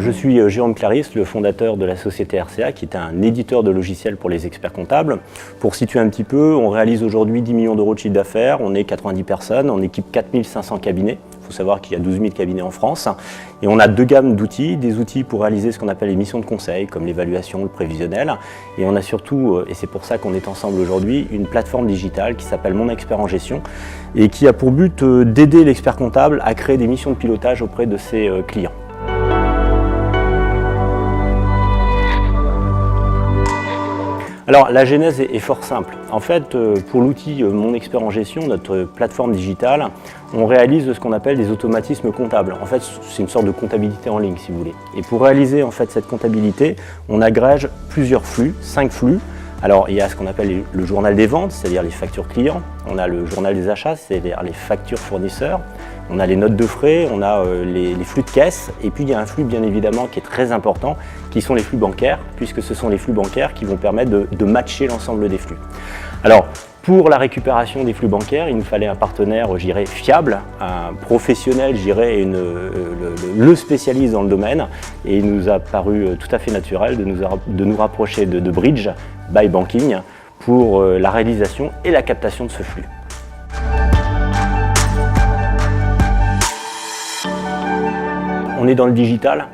je suis Jérôme Clarisse, le fondateur de la société RCA, qui est un éditeur de logiciels pour les experts comptables. Pour situer un petit peu, on réalise aujourd'hui 10 millions d'euros de chiffre d'affaires, on est 90 personnes, on équipe 4500 cabinets. Il faut savoir qu'il y a 12 000 cabinets en France. Et on a deux gammes d'outils, des outils pour réaliser ce qu'on appelle les missions de conseil, comme l'évaluation, le prévisionnel. Et on a surtout, et c'est pour ça qu'on est ensemble aujourd'hui, une plateforme digitale qui s'appelle Mon Expert en Gestion et qui a pour but d'aider l'expert comptable à créer des missions de pilotage auprès de ses clients. Alors la genèse est fort simple. En fait, pour l'outil Mon Expert en Gestion, notre plateforme digitale, on réalise ce qu'on appelle des automatismes comptables. En fait, c'est une sorte de comptabilité en ligne, si vous voulez. Et pour réaliser en fait cette comptabilité, on agrège plusieurs flux, 5 flux. Alors il y a ce qu'on appelle le journal des ventes, c'est-à-dire les factures clients. On a le journal des achats, c'est-à-dire les factures fournisseurs. On a les notes de frais, on a les flux de caisse. Et puis il y a un flux bien évidemment qui est très important, qui sont les flux bancaires, puisque ce sont les flux bancaires qui vont permettre de matcher l'ensemble des flux. Alors pour la récupération des flux bancaires, il nous fallait un partenaire, je dirais, fiable, un professionnel, je dirais, le spécialiste dans le domaine. Et il nous a paru tout à fait naturel de nous rapprocher de Bridge by Banking pour la réalisation et la captation de ce flux. On est dans le digital.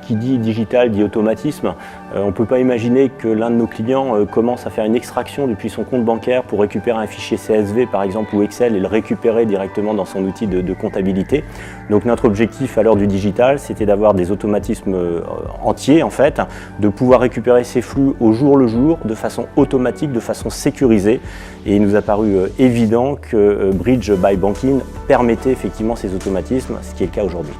Qui dit digital dit automatisme. On ne peut pas imaginer que l'un de nos clients commence à faire une extraction depuis son compte bancaire pour récupérer un fichier CSV par exemple ou Excel et le récupérer directement dans son outil de comptabilité. Donc notre objectif à l'heure du digital, c'était d'avoir des automatismes entiers en fait, de pouvoir récupérer ces flux au jour le jour, de façon automatique, de façon sécurisée. Et il nous a paru évident que Bridge by Banking permettait effectivement ces automatismes, ce qui est le cas aujourd'hui.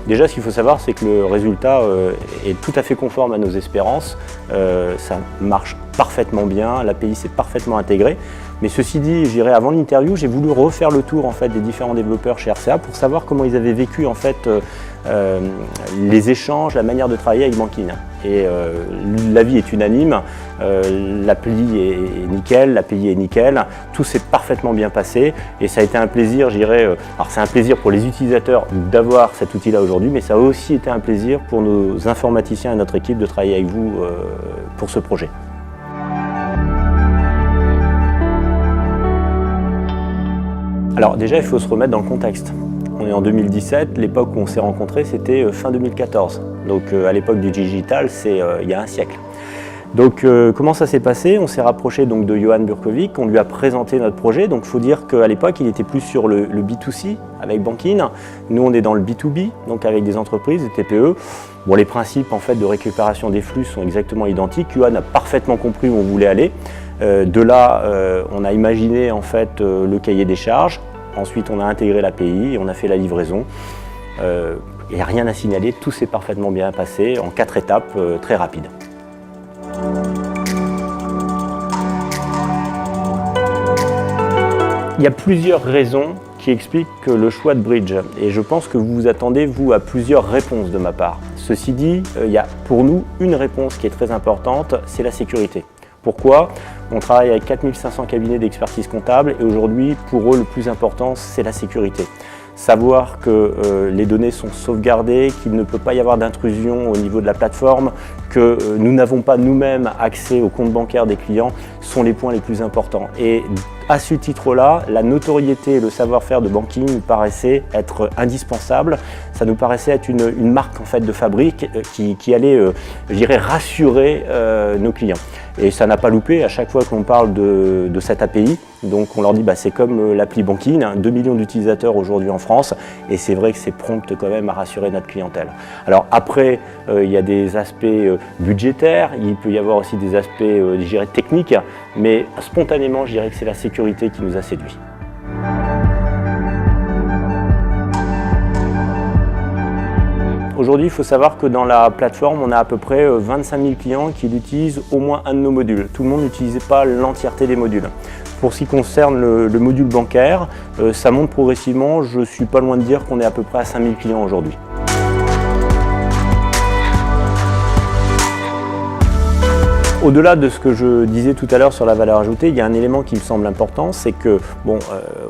Déjà, ce qu'il faut savoir, c'est que le résultat est tout à fait conforme à nos espérances. Ça marche parfaitement bien, l'API s'est parfaitement intégrée. Mais ceci dit, je dirais, avant l'interview, j'ai voulu refaire le tour en fait, des différents développeurs chez RCA pour savoir comment ils avaient vécu en fait, les échanges, la manière de travailler avec Banking. Et l'avis est unanime, l'appli est nickel, l'API est nickel, tout s'est parfaitement bien passé et ça a été un plaisir, je dirais, alors c'est un plaisir pour les utilisateurs d'avoir cet outil-là aujourd'hui, mais ça a aussi été un plaisir pour nos informaticiens et notre équipe de travailler avec vous pour ce projet. Alors déjà, il faut se remettre dans le contexte. On est en 2017, l'époque où on s'est rencontrés, c'était fin 2014. Donc à l'époque du digital, c'est il y a un siècle. Donc comment ça s'est passé? On s'est rapproché donc, de Johan Burkovic, on lui a présenté notre projet. Donc il faut dire qu'à l'époque, il était plus sur le B2C avec Banking. Nous, on est dans le B2B, donc avec des entreprises, des TPE. Bon, les principes en fait, de récupération des flux sont exactement identiques. Johan a parfaitement compris où on voulait aller. De là, on a imaginé en fait, le cahier des charges. Ensuite, on a intégré l'API et on a fait la livraison. Il n'y a rien à signaler, tout s'est parfaitement bien passé en 4 étapes très rapides. Il y a plusieurs raisons qui expliquent le choix de Bridge et je pense que vous vous attendez, vous, à plusieurs réponses de ma part. Ceci dit, il y a pour nous une réponse qui est très importante, c'est la sécurité. Pourquoi? On travaille avec 4500 cabinets d'expertise comptable et aujourd'hui, pour eux, le plus important, c'est la sécurité. Savoir que les données sont sauvegardées, qu'il ne peut pas y avoir d'intrusion au niveau de la plateforme, que nous n'avons pas nous-mêmes accès au compte bancaire des clients, sont les points les plus importants. Et à ce titre-là, la notoriété et le savoir-faire de Banking nous paraissait être indispensable. Ça nous paraissait être une marque en fait, de fabrique qui allait, je dirais, rassurer nos clients. Et ça n'a pas loupé à chaque fois qu'on parle de cette API. Donc on leur dit c'est comme l'appli Banking, 2 millions d'utilisateurs aujourd'hui en France et c'est vrai que c'est prompt quand même à rassurer notre clientèle. Alors après, il y a des aspects budgétaires, il peut y avoir aussi des aspects je dirais, techniques, mais spontanément je dirais que c'est la sécurité qui nous a séduits. Aujourd'hui, il faut savoir que dans la plateforme, on a à peu près 25 000 clients qui utilisent au moins un de nos modules. Tout le monde n'utilise pas l'entièreté des modules. Pour ce qui concerne le module bancaire, ça monte progressivement. Je ne suis pas loin de dire qu'on est à peu près à 5 000 clients aujourd'hui. Au-delà de ce que je disais tout à l'heure sur la valeur ajoutée, il y a un élément qui me semble important, c'est que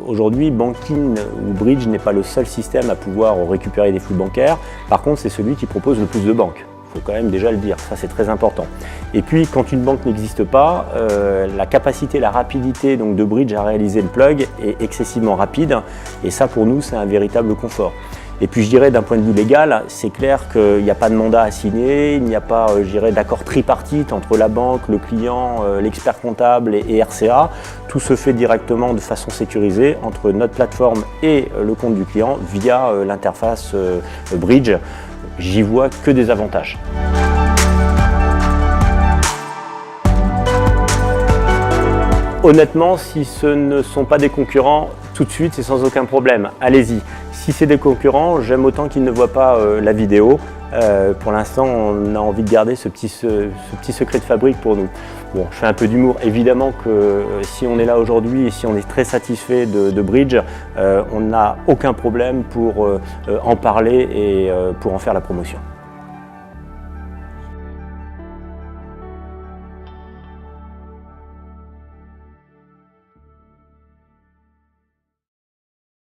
aujourd'hui, Bankin ou Bridge n'est pas le seul système à pouvoir récupérer des flux bancaires. Par contre, c'est celui qui propose le plus de banques. Il faut quand même déjà le dire, ça c'est très important. Et puis, quand une banque n'existe pas, la capacité, la rapidité donc, de Bridge à réaliser le plug est excessivement rapide. Et ça, pour nous, c'est un véritable confort. Et puis je dirais d'un point de vue légal, c'est clair qu'il n'y a pas de mandat à signer, il n'y a pas d'accord tripartite entre la banque, le client, l'expert comptable et RCA. Tout se fait directement de façon sécurisée entre notre plateforme et le compte du client via l'interface Bridge. J'y vois que des avantages. Honnêtement, si ce ne sont pas des concurrents, tout de suite, c'est sans aucun problème. Allez-y. Si c'est des concurrents, j'aime autant qu'ils ne voient pas la vidéo. Pour l'instant, on a envie de garder ce petit secret de fabrique pour nous. Bon, je fais un peu d'humour. Évidemment que si on est là aujourd'hui et si on est très satisfait de Bridge, on n'a aucun problème pour en parler et pour en faire la promotion.